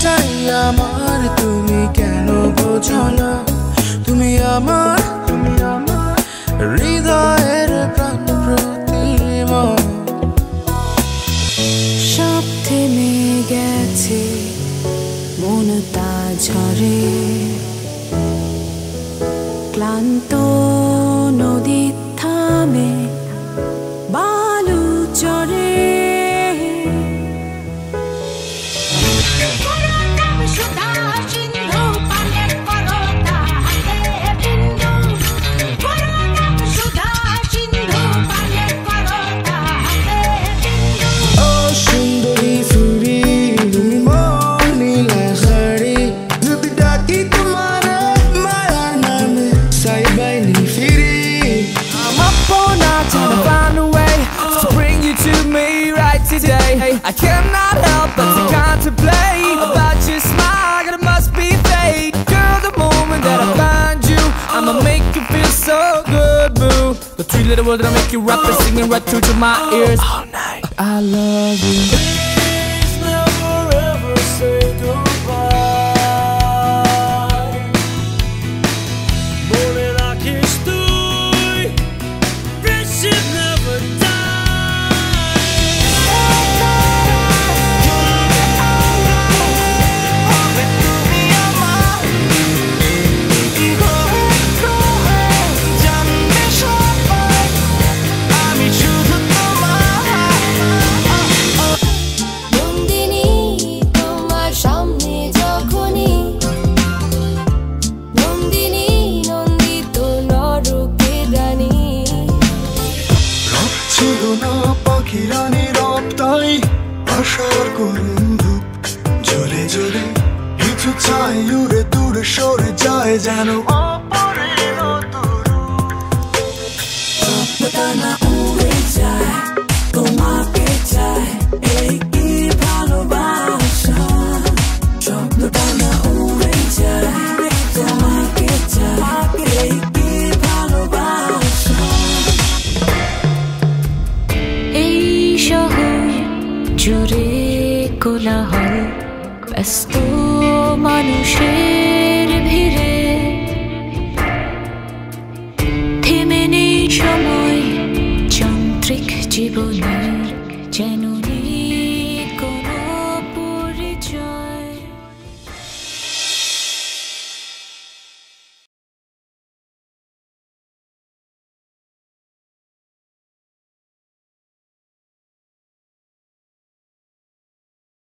মনটাই আমার, তুমি কেন বোঝো না? তুমি আমার হৃদয়ের প্রাণ প্রতিমা। সব থেমে গেছে, মন তা ঝরে, ক্লান্ত নদী থামে বালু চরে। I cannot help but to contemplate about your smile, it must be fake. Girl, the moment that I find you, I'ma make you feel so good, boo. The three little words that'll make you rap and singing right through to my ears all night. I love you. Please never ever say goodbye. Morning I kiss you, friendship never dies. পাখিরানি রপ্তাই আশার করুণ ধূপ জ্বলে জ্বলে কিছু চাই উড়ে দূরে সরে যায় যেন অপরিণত না উড়ে যায়, তোমাকে চাই এই কি ভালোবাসা। স্বপ্নটা না উড়ে যায়, তোমাকে চাই এই কি ভালোবাসা। এই শহর জুড়ে কোলাহল, ব্যস্ত মানুষের ভিড়ে থেমে নেই সময়, যান্ত্রিক জীবনের যেন